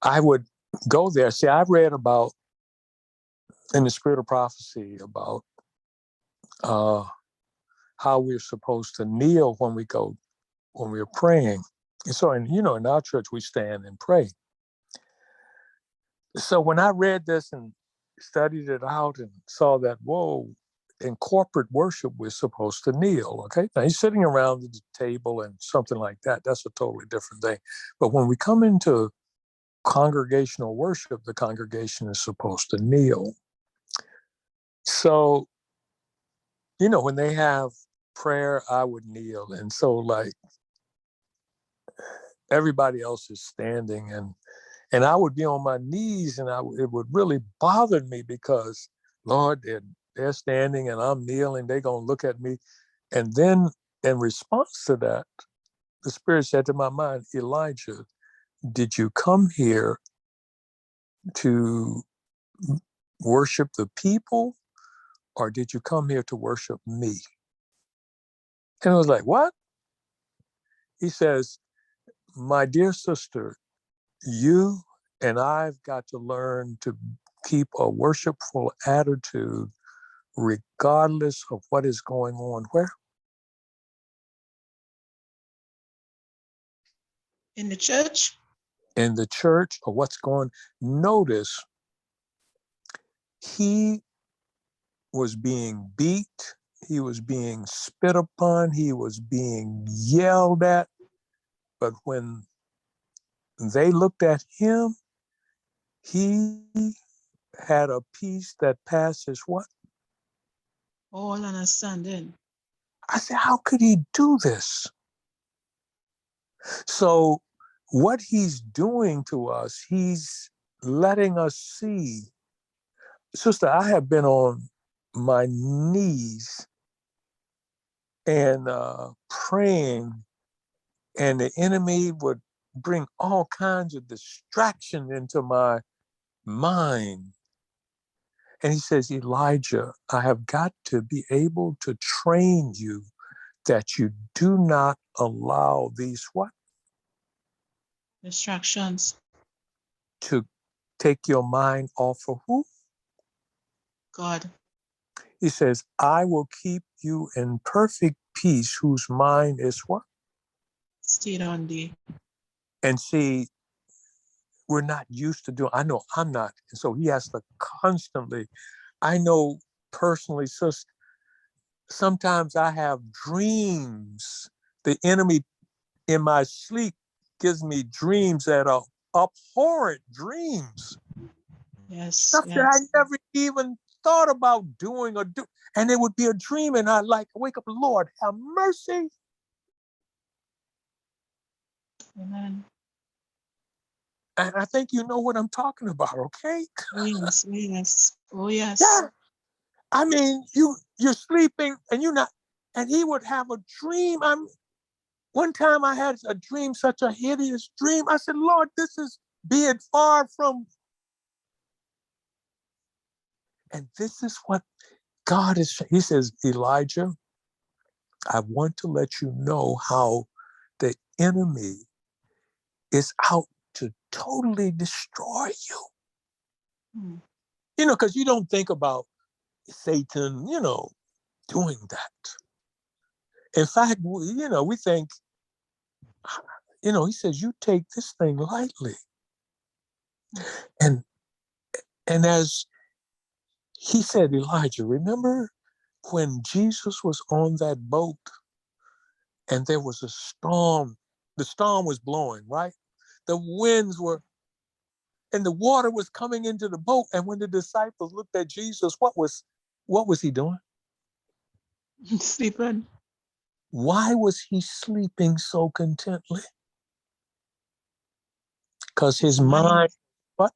I would go there. See, I read about in the Spirit of Prophecy about how we're supposed to kneel when we're praying. And so, in our church, we stand and pray. So when I read this and studied it out and saw that, whoa, in corporate worship, we're supposed to kneel, okay? Now, you're sitting around the table and something like that, that's a totally different thing. But when we come into congregational worship, the congregation is supposed to kneel. So, when they have prayer, I would kneel. And so like everybody else is standing and I would be on my knees and it would really bother me because Lord, they're standing and I'm kneeling, they're going to look at me. And then in response to that, the Spirit said to my mind, Elijah, did you come here to worship the people or did you come here to worship me? And I was like, what? He says, my dear sister, you and I've got to learn to keep a worshipful attitude regardless of what is going on. Where? In the church? In the church or what's going on. Notice he was being beat, he was being spit upon, he was being yelled at. But when they looked at him, he had a peace that passes what? All understanding. I said, how could he do this? So what he's doing to us, he's letting us see. Sister, I have been on my knees and praying, and the enemy would bring all kinds of distraction into my mind. And he says, Elijah, I have got to be able to train you that you do not allow these what? Distractions. To take your mind off of who? God. He says, I will keep you in perfect peace whose mind is what? Stayed on thee. And see, we're not used to doing, I know I'm not. And so he has to constantly, I know personally, sis, sometimes I have dreams. The enemy in my sleep gives me dreams that are abhorrent dreams. Yes. Stuff Yes. that I never even thought about doing or do. And it would be a dream and I wake up, Lord, have mercy. Amen. And I think you know what I'm talking about, okay? Oh yes. Oh yes. Oh yes. Yeah. I mean, you're sleeping and you're not, and he would have a dream. One time I had a dream, such a hideous dream. I said, Lord, this is be it far from. And this is what God is. He says, Elijah, I want to let you know how the enemy is out to totally destroy you. Hmm. Because you don't think about Satan, doing that. In fact, we think, he says, you take this thing lightly. And as he said, Elijah, remember when Jesus was on that boat and there was a storm, the storm was blowing, right? The winds were, and the water was coming into the boat. And when the disciples looked at Jesus, what was he doing? Sleeping. Why was he sleeping so contently? Because his mind, what?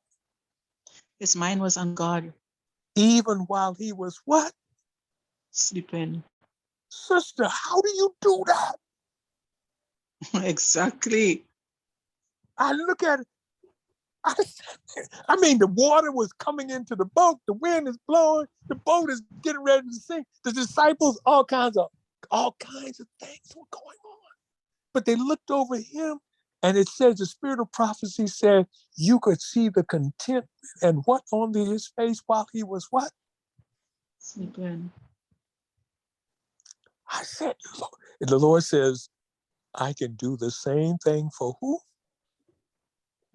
His mind was on God. Even while he was what? Sleeping. Sister, how do you do that? Exactly. I look at it. I mean, the water was coming into the boat. The wind is blowing. The boat is getting ready to sink. The disciples, all kinds of things were going on. But they looked over him, and it says the spirit of prophecy said you could see the content and what on his face while he was what? Sleeping. I said, the Lord says, I can do the same thing for who?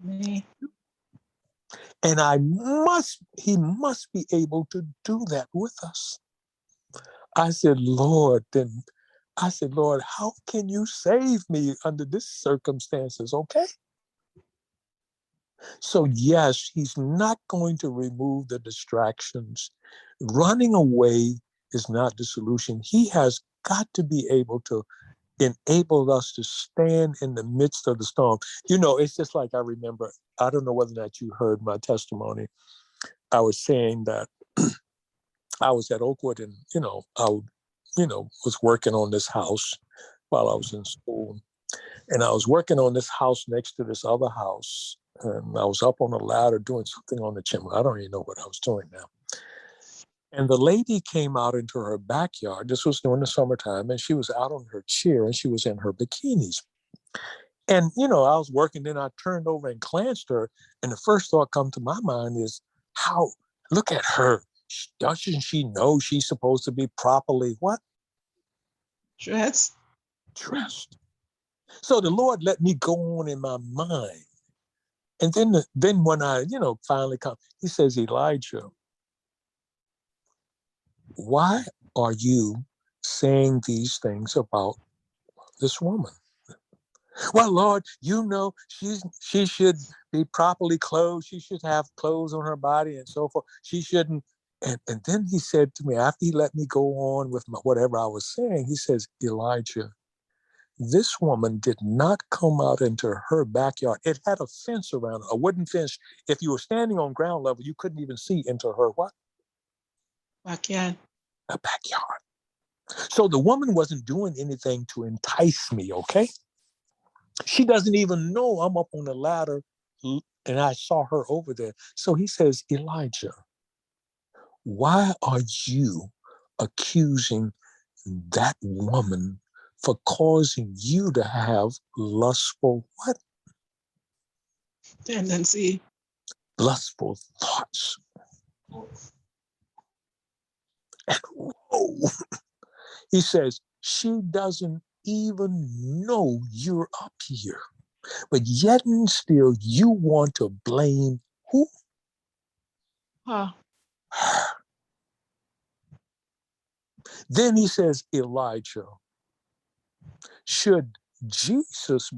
Me. And he must be able to do that with us. I said, Lord, how can you save me under this circumstances? Okay. So yes, he's not going to remove the distractions. Running away is not the solution. He has got to be able to enable us to stand in the midst of the storm. You know, it's just like I remember, I don't know whether or not you heard my testimony. I was saying that I was at Oakwood and, was working on this house while I was in school. And I was working on this house next to this other house. And I was up on a ladder doing something on the chimney. I don't even know what I was doing now. And the lady came out into her backyard. This was during the summertime, and she was out on her chair and she was in her bikinis. And, I was working, then I turned over and glanced at her. And the first thought come to my mind is, look at her. Doesn't she know she's supposed to be properly what? Dressed. Dressed. So the Lord let me go on in my mind. And then when I, finally come, he says, Elijah, why are you saying these things about this woman? Well, Lord, she should be properly clothed. She should have clothes on her body and so forth. She shouldn't. And then he said to me, after he let me go on with whatever I was saying, he says, Elijah, this woman did not come out into her backyard. It had a fence around it, a wooden fence. If you were standing on ground level, you couldn't even see into her what? Backyard. A backyard. So the woman wasn't doing anything to entice me, okay? She doesn't even know I'm up on the ladder and I saw her over there. So he says, Elijah, why are you accusing that woman for causing you to have lustful what? Tendency. Lustful thoughts. And whoa, he says, she doesn't even know you're up here. But yet and still, you want to blame who? Huh. Her. Then he says, Elijah, should Jesus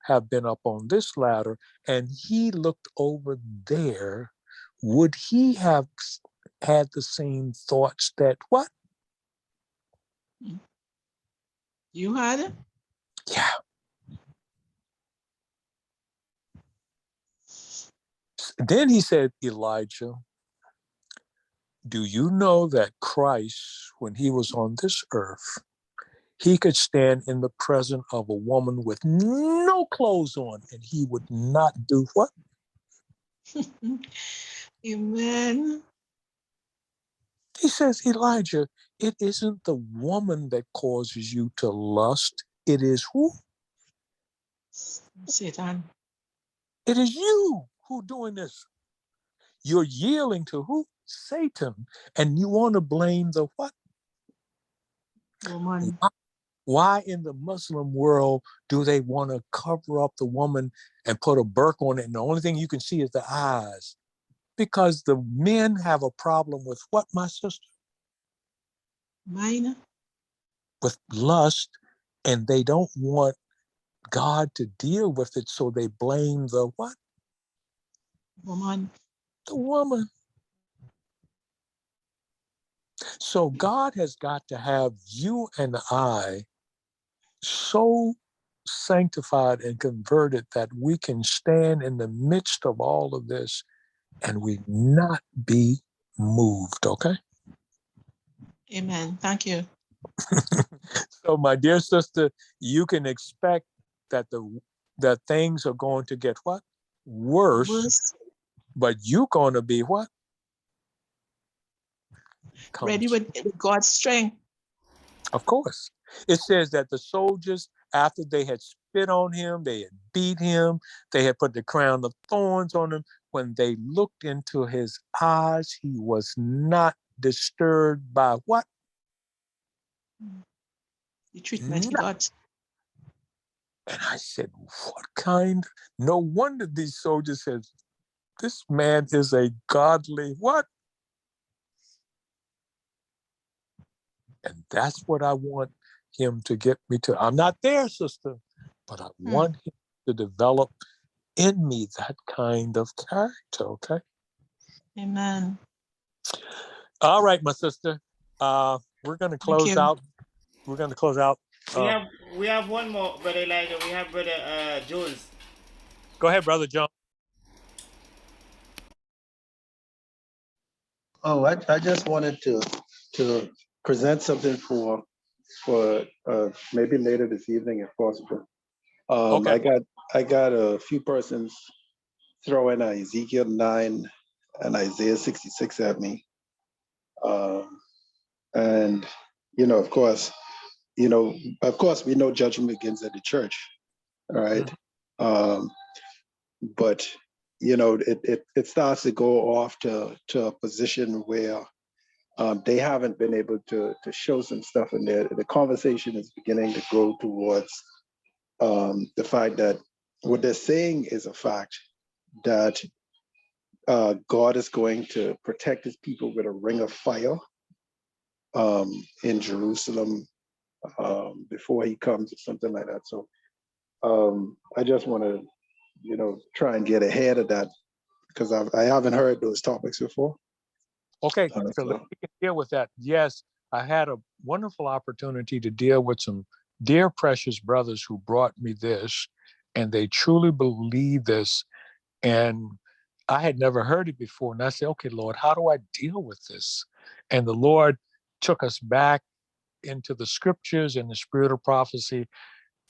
have been up on this ladder and he looked over there, would he have had the same thoughts that what? You had it? Yeah. Then he said, Elijah, do you know that Christ, when he was on this earth, he could stand in the presence of a woman with no clothes on and he would not do what? Amen. He says, Elijah, it isn't the woman that causes you to lust. It is who? Satan. It is you who doing this. You're yielding to who? Satan. And you want to blame the what? Woman. Why in the Muslim world do they want to cover up the woman and put a burqa on it? And the only thing you can see is the eyes. Because the men have a problem with what, my sister? Mine. With lust, and they don't want God to deal with it, so they blame the what? Woman. The woman. So God has got to have you and I so sanctified and converted that we can stand in the midst of all of this and we not be moved, okay? Amen. Thank you. So my dear sister, you can expect that that things are going to get what? Worse, Worse. but you're going to be what? Ready with God's strength. Of course. It says that the soldiers, after they had spit on him, they had beat him, they had put the crown of thorns on him. When they looked into his eyes, he was not disturbed by what? The treatment he got. And I said, what kind? No wonder these soldiers said, this man is a godly what? And that's what I want him to get me to. I'm not there, sister, but I want him to develop in me that kind of character. Okay. Amen. All right, my sister. We're going to Thank close you. out. We're going to close out. We have one more, Brother Elijah. We have Brother Jones. Go ahead, Brother John. Oh, I just wanted to present something for maybe later this evening if possible. Okay. I got a few persons throwing Ezekiel 9 and Isaiah 66 at me. And of course, we know judgment begins at the church, all right? Um, but it starts to go off to a position where they haven't been able to show some stuff in there. The conversation is beginning to go towards the fact that what they're saying is a fact, that God is going to protect his people with a ring of fire in Jerusalem before he comes, or something like that. So I just want to, try and get ahead of that, because I haven't heard those topics before. Okay. So So, we can deal with that. Yes, I had a wonderful opportunity to deal with some dear, precious brothers who brought me this, and they truly believe this. And I had never heard it before. And I said, okay, Lord, how do I deal with this? And the Lord took us back into the scriptures and the spirit of prophecy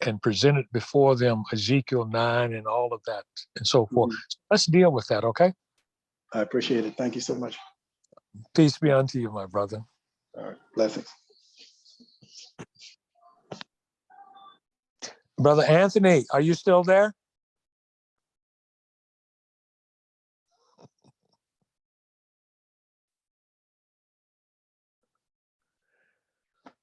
and presented before them Ezekiel 9 and all of that and so forth. So let's deal with that, okay? I appreciate it. Thank you so much. Peace be unto you, my brother. All right. Blessings. Brother Anthony, are you still there?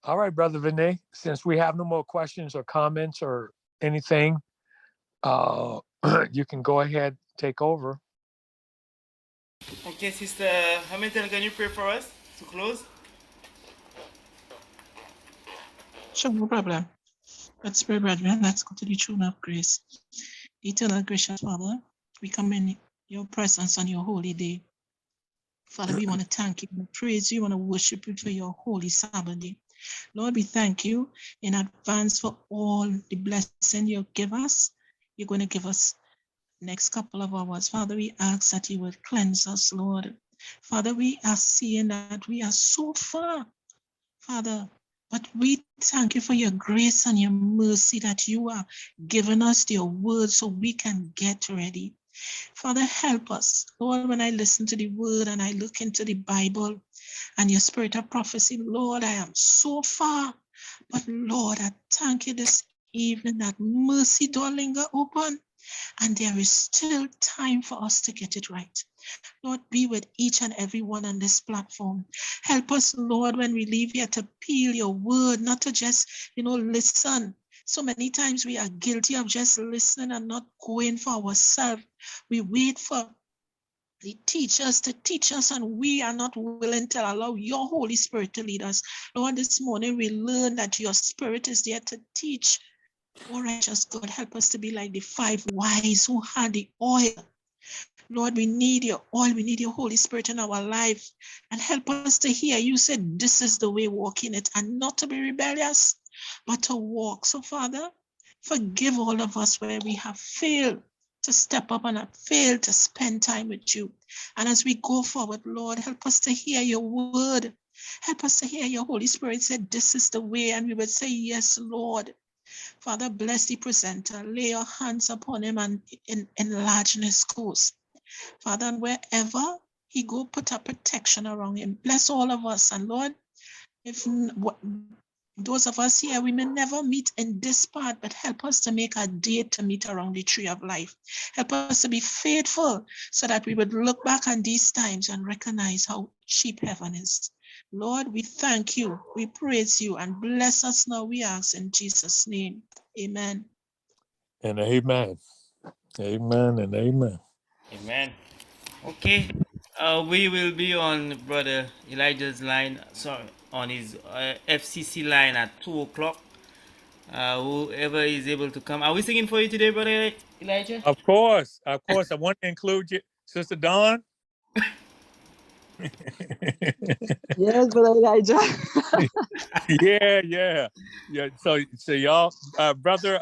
All right, Brother Vinay, since we have no more questions or comments or anything, you can go ahead, take over. Okay, Sister Hamilton, can you pray for us to close? Sure, no problem. Let's pray, brethren. Let's go to the throne of grace. Eternal gracious Father, we come in your presence on your holy day. Father, we want to thank you, we praise you, we want to worship you for your holy Sabbath day. Lord, we thank you in advance for all the blessing you give us. You're going to give us next couple of hours. Father, we ask that you would cleanse us, Lord. Father, we are seeing that we are so far, Father, but we thank you for your grace and your mercy that you are giving us your word so we can get ready. Father, help us. Lord, when I listen to the word and I look into the Bible and your spirit of prophecy, Lord, I am so far. But Lord, I thank you this evening that mercy door linger open and there is still time for us to get it right. Lord, be with each and every one on this platform. Help us, Lord, when we leave here to peel your word, not to just, listen. So many times we are guilty of just listening and not going for ourselves. We wait for the teachers to teach us, and we are not willing to allow your Holy Spirit to lead us. Lord, this morning we learn that your Spirit is there to teach. Oh, righteous God, help us to be like the 5 wise who had the oil. Lord, we need your oil. We need your Holy Spirit in our life. And help us to hear. You said this is the way, walk in it, and not to be rebellious, but to walk. So, Father, forgive all of us where we have failed to step up and have failed to spend time with you. And as we go forward, Lord, help us to hear your word. Help us to hear your Holy Spirit say, this is the way. And we would say, yes, Lord. Father, bless the presenter. Lay your hands upon him and enlarge his course. Father, and wherever he go, put a protection around him. Bless all of us. And Lord, if those of us here, we may never meet in this part, but help us to make a date to meet around the tree of life. Help us to be faithful so that we would look back on these times and recognize how cheap heaven is. Lord, we thank you, we praise you, and bless us now, we ask in Jesus' name. Amen. And amen. Amen and amen. Amen. Okay. We will be on Brother Elijah's line, sorry, on his FCC line at 2 o'clock. whoever is able to come. Are we singing for you today, Brother Elijah? Of course. I want to include you, Sister Dawn. Yes, Brother Elijah. Yeah. So y'all, brother